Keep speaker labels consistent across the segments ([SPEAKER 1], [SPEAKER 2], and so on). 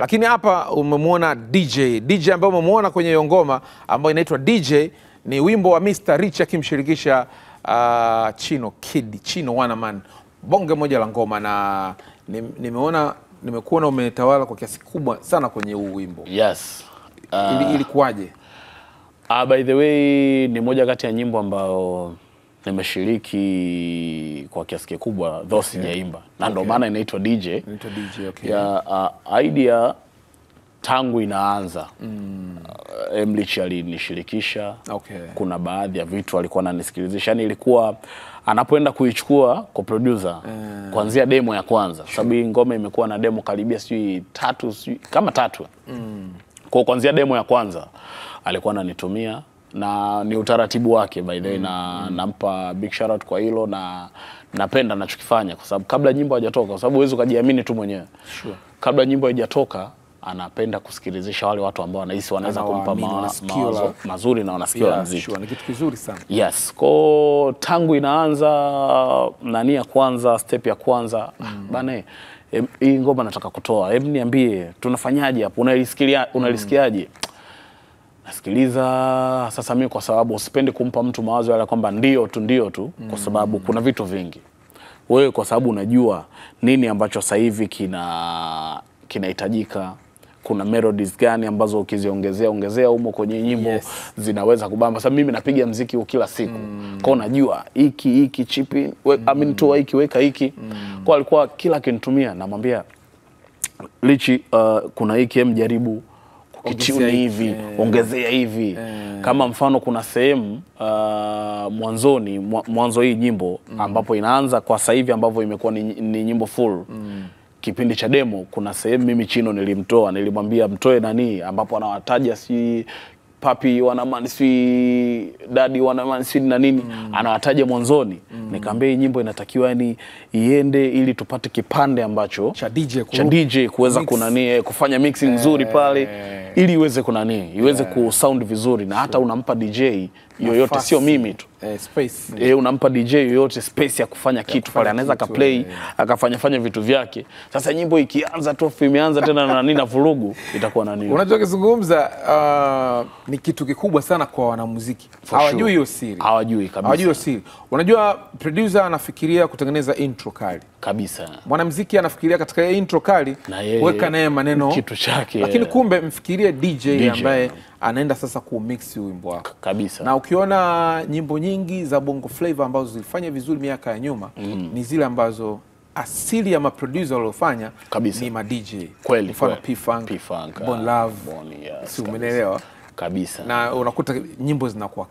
[SPEAKER 1] Lakini hapa umemwona DJ ambaye umemwona kwenye hiyo ngoma ambayo inaitwa DJ, ni wimbo wa Mr. Rich akimshirikisha Chino Kid, Chino Wanaman. Bonge moja la ngoma, na nimekuona umetawala kwa kiasi kubwa sana kwenye huu wimbo.
[SPEAKER 2] Yes.
[SPEAKER 1] Ilikuwaje?
[SPEAKER 2] By the way, ni moja kati ya nyimbo ambao nimeshiriki kwa kiasi kikubwa though sijaimba. Na ndio maana inaitwa DJ.
[SPEAKER 1] Inaitwa DJ, okay.
[SPEAKER 2] Ya idea tangu inaanza. Emlich alinishirikisha.
[SPEAKER 1] Okay.
[SPEAKER 2] Kuna baadhi ya vitu alikuwa ananisikilizisha. Yani ilikuwa anapoenda kuichukua kwa producer kuanzia demo ya kwanza. Sababu hii ngoma imekuwa na demo karibia sijui 3 kama 3. Kwa kuanzia demo ya kwanza alikuwa ananitumia, na ni utaratibu wake by the way, na nampa big shout out kwa hilo, na napenda ninachokifanya kwa sababu kabla nyimbo haijatoka, kwa sababu huwezi kujiamini tu mwenyewe.
[SPEAKER 1] Sure.
[SPEAKER 2] Kabla nyimbo haijatoka anapenda kusikilizisha wale watu ambao wanahisi wanaweza kumpa mawazo mazuri na wanasikia muziki.
[SPEAKER 1] Sure, ni kitu kizuri sana.
[SPEAKER 2] Yes, kwa tangu inaanza nani ya kwanza, step ya kwanza, bana hii ngoma nataka kutoa. Hebu niambie tunafanyaje hapo? Unalisikiaje? Nasikiliza. Sasa mimi kwa sababu usipendi kumpa mtu mawazo yale kwamba ndio tu, kwa sababu kuna vitu vingi. Wewe kwa sababu unajua nini ambacho sasa hivi kinahitajika, kuna melodies gani ambazo ukiziongezea humo kwenye nyimbo zinaweza kubamba. Sasa mimi napiga muziki kila siku. Kwa unajua hiki chipi, toa hiki, weka hiki. Kwa alikuwa kila kinitumia namwambia Lichi, kuna hiki jaribu kichuni hivi, ongezea hivi. Kama mfano kuna sehemu mwanzo hii nyimbo ambapo inaanza kwa sasa hivi ambapo imekuwa ni nyimbo full. Kipindi cha demo kuna sehemu mimi Chino nilimwambia mtoe nani ambapo anawataja si Papi Wanaman, si Daddy Wanaman, si na nini, anawataja mwanzoni. Nikamwambia hii nyimbo inatakiwa yani iende ili tupate kipande ambacho cha DJ kuweza kufanya mixing nzuri pale, ili iweze iweze ku sound vizuri, na hata unampa DJ yoyote, sio mimi tu, space. Unampa DJ yoyote space ya kufanya kitu pale, anaweza akaplay akafanya vitu vyake. Sasa nyimbo ikianza tu imeanza tena na vurugu, itakuwa nani?
[SPEAKER 1] Unachokizungumza ni kitu kikubwa sana kwa wanamuziki. Hawajui hiyo siri. Hawajui kabisa. Hawajui hiyo siri. Unajua producer anafikiria kutengeneza intro kali
[SPEAKER 2] kabisa.
[SPEAKER 1] Mwanamuziki anafikiria katika intro kali weka naye maneno
[SPEAKER 2] kitu chake.
[SPEAKER 1] Lakini kumbe mfikirie DJ ambaye anaenda sasa ku-mix wimbo wako
[SPEAKER 2] kabisa.
[SPEAKER 1] Na ukiona nyimbo nyingi za Bongo Flava ambazo zilifanya vizuri miaka ya nyuma, ni zile ambazo asili ya maproducer waliofanya ni ma DJ.
[SPEAKER 2] Kweli,
[SPEAKER 1] mfano P-Funk, Bon Love, si umeelewa
[SPEAKER 2] kabisa.
[SPEAKER 1] Na unakuta nyimbo zinakuwa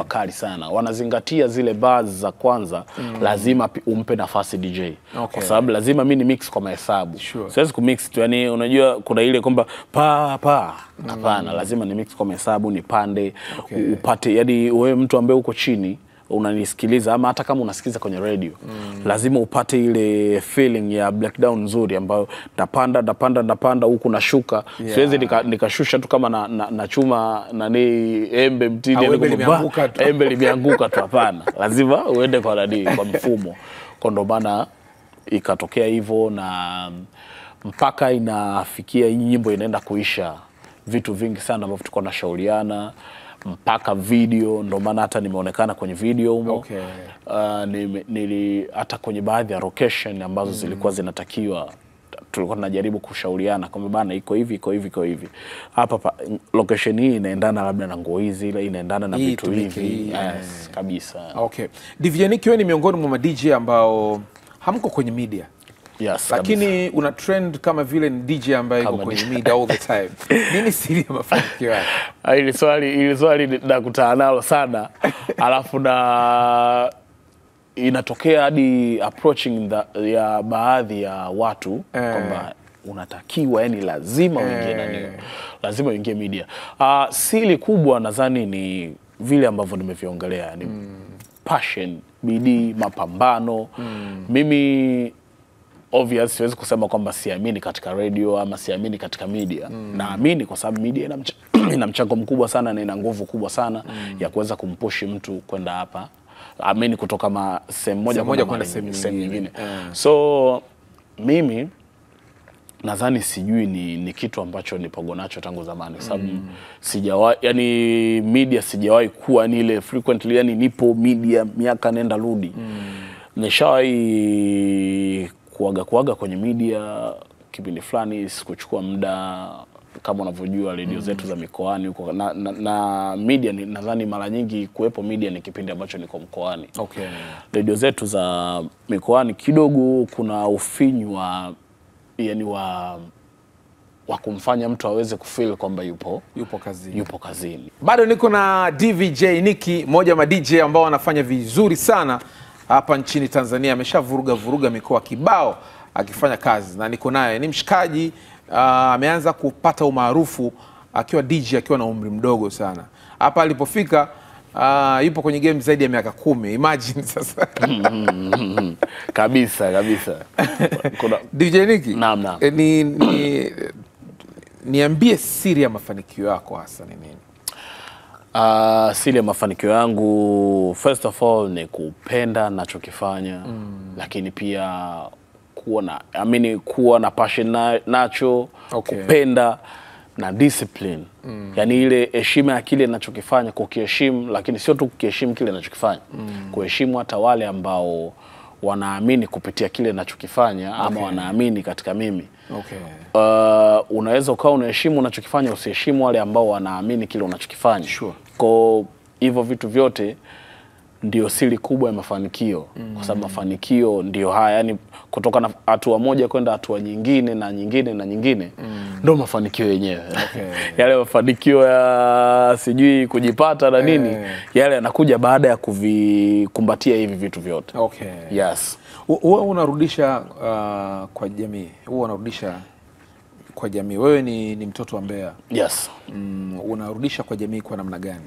[SPEAKER 1] kali
[SPEAKER 2] sana. Wanazingatia zile bars za kwanza, lazima umpe nafasi DJ. Kwa sababu lazima mimi ni mix kwa mahesabu. Siwezi kumix tu, yani unajua kuna ile kwamba hapana, lazima ni mix kwa mahesabu, nipande upate, yani wewe mtu ambaye uko chini unanisikiliza, ama hata kama unasikiliza kwenye radio, lazima upate ile feeling ya breakdown nzuri ambayo napanda huku nashuka. Siwezi nikashusha tu kama na chuma embe mtini embe limeanguka tu, hapana. Lazima uende kwa mfumo. Kwa ndo maana ikatokea hivyo, na mpaka inafikia hii nyimbo inaenda kuisha, vitu vingi sana ambavyo tulikuwa tunashauriana mpaka video. Ndo maana hata nimeonekana kwenye video humo. Hata kwenye baadhi ya location ambazo zilikuwa zinatakiwa, tulikuwa tunajaribu kushauriana kwamba bana iko hivi. Hapa location hii inaendana labda na nguo hizi, ile inaendana na vitu hivi. Yes, kabisa.
[SPEAKER 1] Divianic, wewe ni miongoni mwa DJ ambao hamko kwenye media.
[SPEAKER 2] Yes,
[SPEAKER 1] lakini una trend kama vile ni DJ ambaye yuko kwenye media all the time. Nini siri ya mafanikio yako?
[SPEAKER 2] Ile swali nakutana nalo sana. Alafu na inatokea hadi approaching ya baadhi ya watu kwamba unatakiwa yani lazima uingie lazima uingie media. Siri kubwa nadhani ni vile ambavyo nimeviongelea, yani passion, bidii, mapambano. Mimi obvious siwezi kusema kwamba siamini katika radio ama siamini katika media. Naamini kwa sababu media ina mchango mkubwa sana na ina nguvu kubwa sana ya kuweza kumpush mtu kwenda hapa. Amini kutoka sehemu moja kwenda sehemu nyingine. So mimi nadhani sijui ni kitu ambacho nipogo nacho tangu zamani, sababu sijawahi, yani media sijawahi kuwa ni ile frequently, yani nipo media miaka nenda rudi. Nishawahi kuaga kwenye media kipindi fulani, sikuchukua muda. Kama unavyojua radio zetu za mikoani huko na media nadhani mara nyingi kuwepo media ni kipindi ambacho niko mkoani.
[SPEAKER 1] Okay.
[SPEAKER 2] Radio zetu za mikoani kidogo kuna ufinyu wa yani wa kumfanya mtu aweze kufeel kwamba yupo kazini.
[SPEAKER 1] Bado niko na DVJ Nicky, moja ma DJ ambao wanafanya vizuri sana hapa nchini Tanzania. Ameshavuruga mikoa kibao akifanya kazi, na niko naye, ni mshikaji. Ameanza kupata umaarufu akiwa DJ akiwa na umri mdogo sana. Hapa alipofika yupo kwenye game zaidi ya miaka 10. Imagine sasa.
[SPEAKER 2] Kabisa.
[SPEAKER 1] DJ Nicky,
[SPEAKER 2] naam.
[SPEAKER 1] Niambie siri ya mafanikio yako hasa ni nini?
[SPEAKER 2] Siri ya mafanikio yangu first of all ni kupenda nachokifanya, lakini pia kuwa na passion nacho, okay. Kupenda na discipline. Yani ile heshima ya kile ninachokifanya, kukiheshimu, lakini sio tu kukiheshimu kile ninachokifanya. Kuheshimu hata wale ambao wanaamini kupitia kile ninachokifanya, ama wanaamini katika mimi.
[SPEAKER 1] Okay.
[SPEAKER 2] Unaweza ukawa unaheshimu unachokifanya, usiheshimu wale ambao wanaamini kile unachokifanya.
[SPEAKER 1] Sure.
[SPEAKER 2] Kwa hivyo vitu vyote ndio siri kubwa ya mafanikio. Kwa sababu mafanikio ndio haya, yani kutoka na hatua moja kwenda hatua nyingine na nyingine na nyingine, ndio mafanikio yenyewe.
[SPEAKER 1] Okay.
[SPEAKER 2] Yale mafanikio ya sijui kujipata na nini, yale yanakuja baada ya kuvikumbatia hivi vitu vyote.
[SPEAKER 1] Okay.
[SPEAKER 2] Yes.
[SPEAKER 1] Wewe unarudisha kwa jamii. Wewe ni mtoto wa Mbeya.
[SPEAKER 2] Yes.
[SPEAKER 1] Unarudisha kwa jamii kwa namna gani?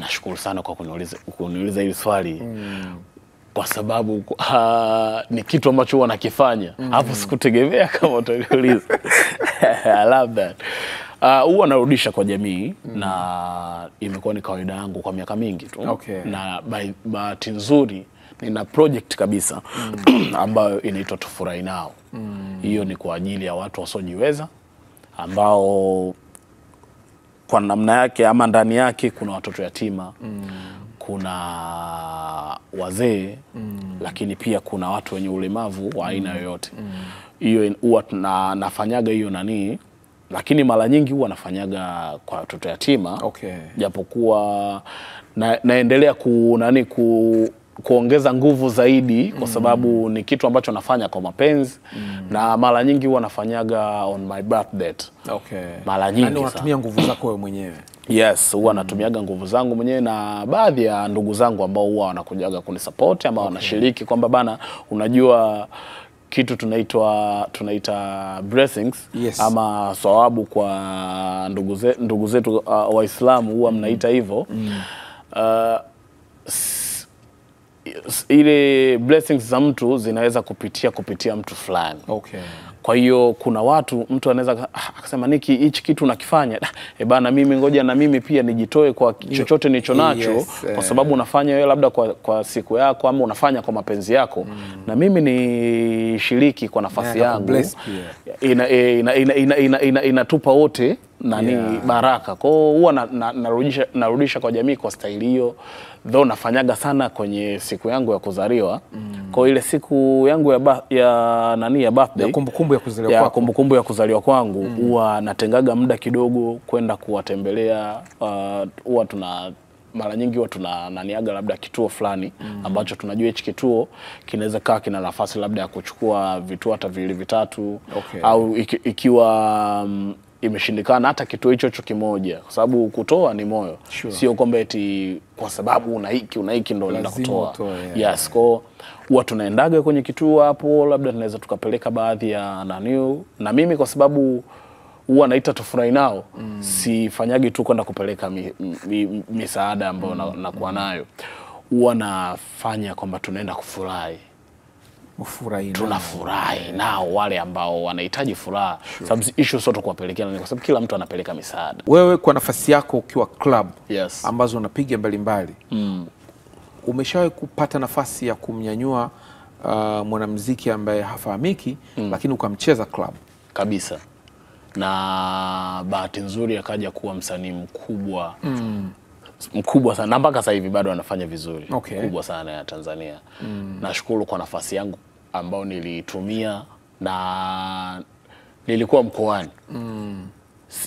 [SPEAKER 2] Nashukuru sana kwa kuniuliza hili swali. Kwa sababu ni kitu ambacho huwa nakifanya. Hapo sikutegemea kama utaniuliza. I love that. Huwa narudisha kwa jamii, na imekuwa ni kawaida yangu kwa miaka mingi tu.
[SPEAKER 1] Okay.
[SPEAKER 2] Na bahati nzuri nina project kabisa ambayo inaitwa Tufurahi Nao. Hiyo ni kwa ajili ya watu wasiojiweza ambao kwa namna yake ama ndani yake kuna watoto yatima, kuna wazee, lakini pia kuna watu wenye ulemavu wa aina yoyote. Hiyo huwa nafanyaga hiyo lakini mara nyingi huwa nafanyaga kwa watoto yatima.
[SPEAKER 1] Okay.
[SPEAKER 2] Japokuwa naendelea kuongeza nguvu zaidi, kwa sababu ni kitu ambacho nafanya kwa mapenzi, na mara nyingi huwa nafanyaga on my birthday.
[SPEAKER 1] Okay.
[SPEAKER 2] Mara nyingi.
[SPEAKER 1] Yani unatumia nguvu zako wewe mwenyewe?
[SPEAKER 2] Yes, huwa natumiaga nguvu zangu mwenyewe, na baadhi ya ndugu zangu ambao huwa wanakujaga kunisupport ama wanashiriki kwamba bana, unajua kitu tunaita blessings.
[SPEAKER 1] Yes.
[SPEAKER 2] Ama thawabu kwa ndugu zetu Waislamu huwa mnaita hivyo. Ile blessings za mtu zinaweza kupitia mtu fulani.
[SPEAKER 1] Okay.
[SPEAKER 2] Kwa hiyo kuna watu mtu anaweza akasema, Nicky, hichi kitu unakifanya, bana mimi ngoja na mimi pia nijitoe kwa chochote nilicho nacho. Yes. Kwa sababu unafanya wewe labda kwa siku yako, ama unafanya kwa mapenzi yako, na mimi ni shiriki kwa nafasi yangu. Inatupa wote baraka. Kwa hiyo huwa narudisha kwa jamii kwa staili hiyo. Though nafanyaga sana kwenye siku yangu ya kuzaliwa. Kwa ile siku yangu ya birthday, kumbukumbu ya kuzaliwa kwangu, huwa natengaga muda kidogo kwenda kuwatembelea. Huwa mara nyingi huwa tunaniaga labda kituo fulani ambacho tunajua hichi kituo kinaweza kaa kina nafasi labda ya kuchukua vituo hata 2-3.
[SPEAKER 1] Okay.
[SPEAKER 2] Au ikiwa imeshindikana hata kituo hicho kimoja, kwa sababu kutoa ni moyo.
[SPEAKER 1] Sure.
[SPEAKER 2] Sio kwamba eti kwa sababu una hiki ndio unaenda kutoa.
[SPEAKER 1] Yeah.
[SPEAKER 2] Yes, kwa huwa tunaendaga kwenye kituo hapo, labda tunaweza tukapeleka baadhi ya na mimi kwa sababu huwa naita Tufurahi Nao, sifanyagi tu kwenda kupeleka misaada ambayo nakuwa nayo. Huwa nafanya kwamba tunaenda kufurahi. Tunafurahi nao wale ambao wanahitaji furaha. Sure. Sababu issue sio tu kuwapelekea, kwa sababu kila mtu anapeleka misaada.
[SPEAKER 1] Wewe kwa nafasi yako ukiwa club,
[SPEAKER 2] yes,
[SPEAKER 1] ambazo unapiga mbalimbali, umeshawahi kupata nafasi ya kumnyanyua mwanamuziki ambaye hafahamiki lakini ukamcheza club
[SPEAKER 2] kabisa, na bahati nzuri akaja kuwa msanii mkubwa mkubwa sana, na mpaka sasa hivi bado anafanya vizuri. Mkubwa sana ya Tanzania. Nashukuru kwa nafasi yangu ambao nilitumia, na nilikuwa mkoani.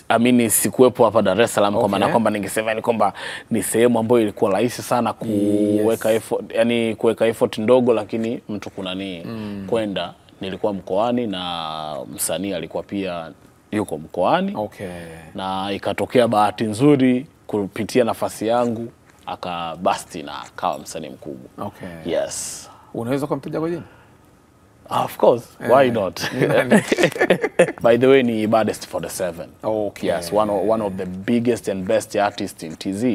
[SPEAKER 2] Amini sikuwepo hapa Dar es Salaam kwa maana kwamba ningesema ni kwamba ni sehemu ambayo ilikuwa rahisi sana kuweka effort, yani kuweka effort ndogo, lakini mtu kunani kwenda. Nilikuwa mkoani na msanii alikuwa pia yuko mkoani. Na ikatokea bahati nzuri kupitia nafasi yangu akabasti na akawa msanii mkubwa. Yes.
[SPEAKER 1] Unaweza kumtaja kwa jina?
[SPEAKER 2] Of course, why not? By the way, ni Baddest 47. Yes, one of the biggest and best artists in TZ.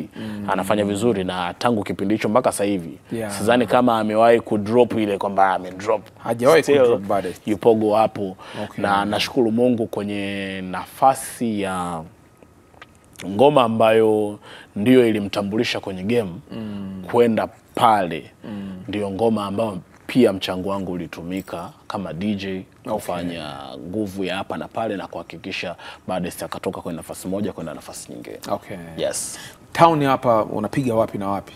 [SPEAKER 2] Anafanya vizuri na tangu kipindi hicho mpaka sasa hivi. Sidhani kama amewahi kudrop ile kwamba amedrop.
[SPEAKER 1] Hajawahi kudrop Baddest.
[SPEAKER 2] Yupogo hapo. Na nashukuru Mungu kwenye nafasi ya ngoma ambayo ndio ilimtambulisha kwenye game kwenda pale. Ndio ngoma ambayo pia mchango wangu ulitumika kama DJ kufanya nguvu ya hapa na pale na kuhakikisha Baddest akatoka kwenye nafasi moja kwenda nafasi nyingine. Yes.
[SPEAKER 1] Town hapa unapiga wapi na wapi?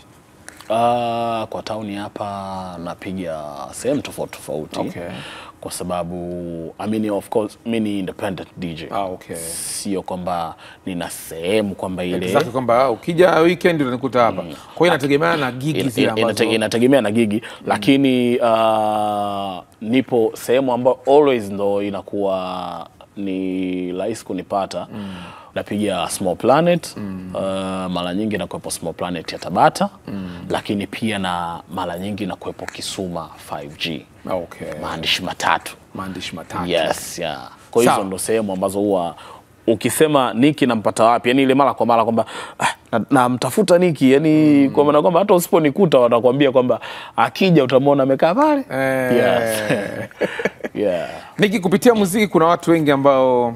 [SPEAKER 2] Kwa town hapa napiga sehemu tofauti tofauti. Kwa sababu of course mimi ni independent DJ. Sio kwamba nina sehemu kwamba ile
[SPEAKER 1] exactly kwamba ukija weekend unanikuta hapa. Kwa hiyo inategemea na gigi zile ambazo
[SPEAKER 2] inategemea na gigi, lakini nipo sehemu ambayo always ndo inakuwa ni rahisi kunipata. Napiga Small Planet, mara nyingi nakuwepo Small Planet ya Tabata, lakini pia na mara nyingi nakuwepo Kisuma 5G. Maandishi matatu. Yes, yeah. Kwa hizo ndo sehemu ambazo huwa ukisema Niki nampata wapi, yani ile mara kwa mara kwamba na mtafuta Niki, yani kwa maana kwamba hata usiponikuta watakwambia kwamba akija utamwona amekaa pale. Yes. Yeah.
[SPEAKER 1] Niki, kupitia muziki kuna watu wengi ambao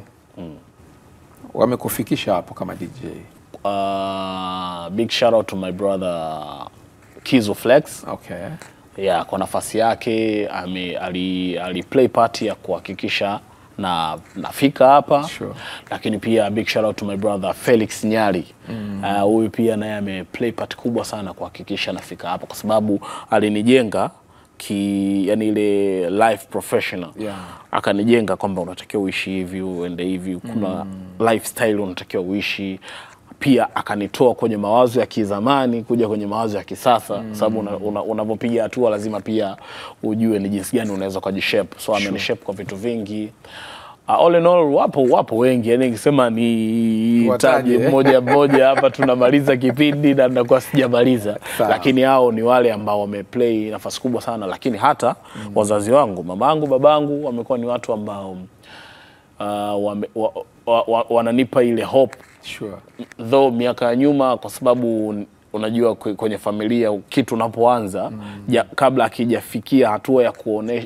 [SPEAKER 1] wamekufikisha hapo kama DJ.
[SPEAKER 2] Big shout out to my brother Kizo Flex. Yeah, kwa nafasi yake ali play party ya kuhakikisha na nafika hapa. Lakini pia big shout out to my brother Felix Nyali. Huyu pia naye ame play part kubwa sana kuhakikisha nafika hapa, kwa sababu alinijenga yani ile life professional. Akanijenga kwamba unatakiwa uishi hivi, uende hivi, kuna lifestyle unatakiwa uishi. Pia akanitoa kwenye mawazo ya kizamani kuja kwenye mawazo ya kisasa, sababu unapopiga hatua lazima pia ujue ni jinsi gani unaweza kujishape. So amenishape kwa vitu vingi. All in all wapo wengi, yani nikisema ni taje mmoja hapa tunamaliza kipindi na nakuwa sijamaliza. Lakini hao ni wale ambao wameplay nafasi kubwa sana, lakini hata wazazi wangu, mamangu, babangu wamekuwa ni watu ambao wananipa ile hope. Though miaka ya nyuma, kwa sababu unajua kwenye familia kitu unapoanza kabla akijafikia hatua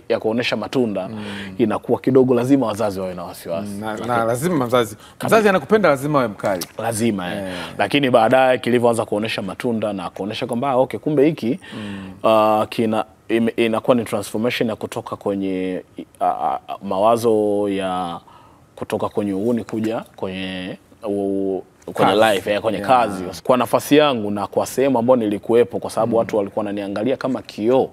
[SPEAKER 2] ya kuonesha matunda inakuwa kidogo lazima wazazi wawe na wasiwasi.
[SPEAKER 1] Na lazima mzazi anakupenda, lazima awe mkali.
[SPEAKER 2] Lazima Lakini baadaye kilivyoanza kuonesha matunda na kuonesha kwamba kumbe hiki inakuwa ni transformation ya kutoka kwenye mawazo ya kutoka kwenye uhuni kuja kwenye life, kwenye kazi. Kwa nafasi yangu na kwa sehemu ambayo nilikuwepo, kwa sababu watu walikuwa wananiangalia kama kioo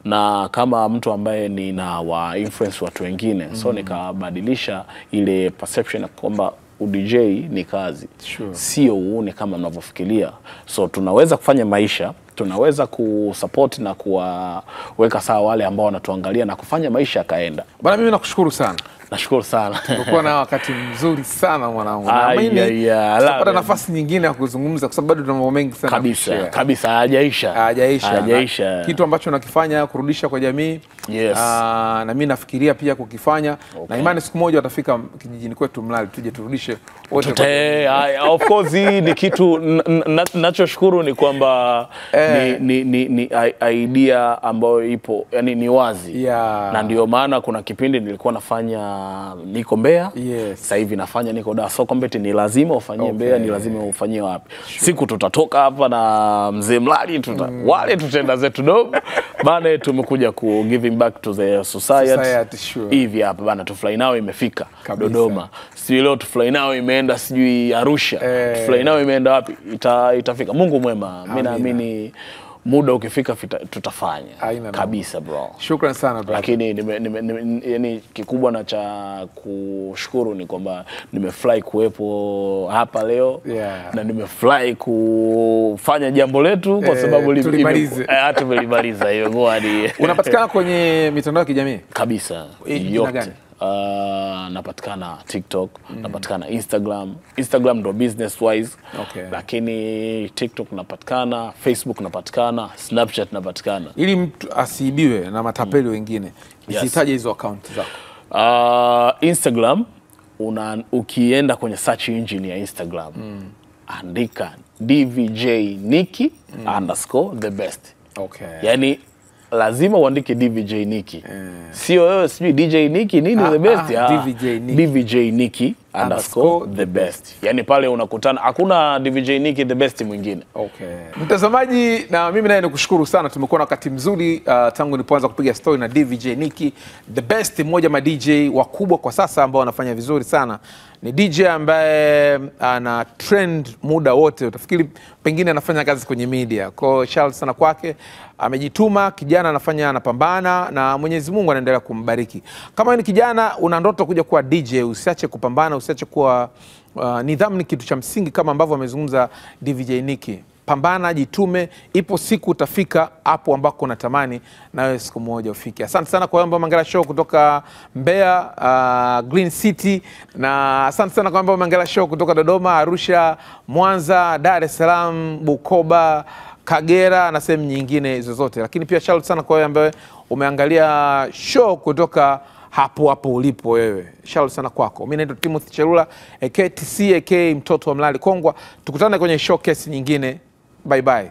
[SPEAKER 2] na kama mtu ambaye nina wa influence watu wengine. So nikabadilisha ile perception kwamba DJ ni kazi, sio uone kama mnavyofikiria. So tunaweza kufanya maisha, tunaweza kusupport na kuwaweka sawa wale ambao wanatuangalia na kufanya maisha kaenda.
[SPEAKER 1] Bwana, mimi nakushukuru sana.
[SPEAKER 2] Nashukuru sana.
[SPEAKER 1] Tumekuwa na wakati mzuri sana mwanangu. Tutapata nafasi nyingine ya kuzungumza kwa sababu bado tuna mambo mengi sana.
[SPEAKER 2] Kabisa hajaisha.
[SPEAKER 1] Kitu ambacho nakifanya kurudisha kwa jamii. Na mimi nafikiria pia kukifanya. Na imani siku moja watafika kijijini kwetu Mlali tuje turudishe wote.
[SPEAKER 2] Of course ni kitu ninachoshukuru ni kwamba ni idea ambayo ipo, yani ni wazi. Na ndio maana kuna kipindi nilikuwa nafanya niko Mbeya.
[SPEAKER 1] Yes.
[SPEAKER 2] Sasa hivi nafanya niko Dar. So kwamba ni lazima ufanyie Mbeya, ni lazima ufanyie wapi. Siku tutatoka hapa na mzee Mlali wale tutaenda zetu Dodoma. Bana tumekuja ku giving back to the society. Hivi hapa bana to fly now imefika Dodoma. Si leo to fly now imeenda sijui Arusha. To fly now imeenda wapi? Itafika. Mungu mwema. Mimi naamini muda ukifika tutafanya kabisa bro.
[SPEAKER 1] Shukrani sana bro.
[SPEAKER 2] Lakini yani kikubwa na cha kushukuru ni kwamba nimefly kuwepo hapa leo na nimefly kufanya jambo letu kwa sababu tumelimaliza hiyo ngwani.
[SPEAKER 1] Unapatikana kwenye mitandao ya kijamii?
[SPEAKER 2] Kabisa. Yote. Napatikana TikTok, napatikana Instagram ndo business wise. Lakini TikTok napatikana, Facebook napatikana, Snapchat napatikana.
[SPEAKER 1] Ili mtu asiibiwe na matapeli wengine, usitaje hizo account zako.
[SPEAKER 2] Instagram ukienda kwenye search engine ya Instagram, andika DVJ Nikki _the best. Yani lazima uandike DVJ Nikki. Sio wewe sijui DJ Nikki nini the best. DVJ Nikki _the best. Yani pale unakutana, hakuna DVJ Nikki the best mwingine.
[SPEAKER 1] Mtazamaji, na mimi naye nikushukuru sana. Tumekuwa na wakati mzuri tangu nilipoanza kupiga story na DVJ Nikki the best, mmoja ma DJ wakubwa kwa sasa ambao wanafanya vizuri sana. Ni DJ ambaye ana trend muda wote. Utafikiri pengine anafanya kazi kwenye media. Kwa shout sana kwake. Amejituma, kijana anapambana na Mwenyezi Mungu anaendelea kumbariki. Kama ni kijana una ndoto kuja kuwa DJ, usiache kupambana, usiache kuwa nidhamu ni kitu cha msingi kama ambavyo amezungumza DVJ Nikki. Pambana, jitume, ipo siku utafika hapo ambako unatamani na wewe siku moja ufike. Asante sana kwa Mambo Mangala Show kutoka Mbeya, Green City, na asante sana kwa Mambo Mangala Show kutoka Dodoma, Arusha, Mwanza, Dar es Salaam, Bukoba, Kagera na sehemu nyingine zozote. Lakini pia shout sana kwa wewe ambaye umeangalia show kutoka hapo ulipo wewe. Shout sana kwako. Mimi naitwa Timothy Cherula aka TC aka mtoto wa Mlali Kongwa. Tukutane kwenye showcase nyingine. Bye bye.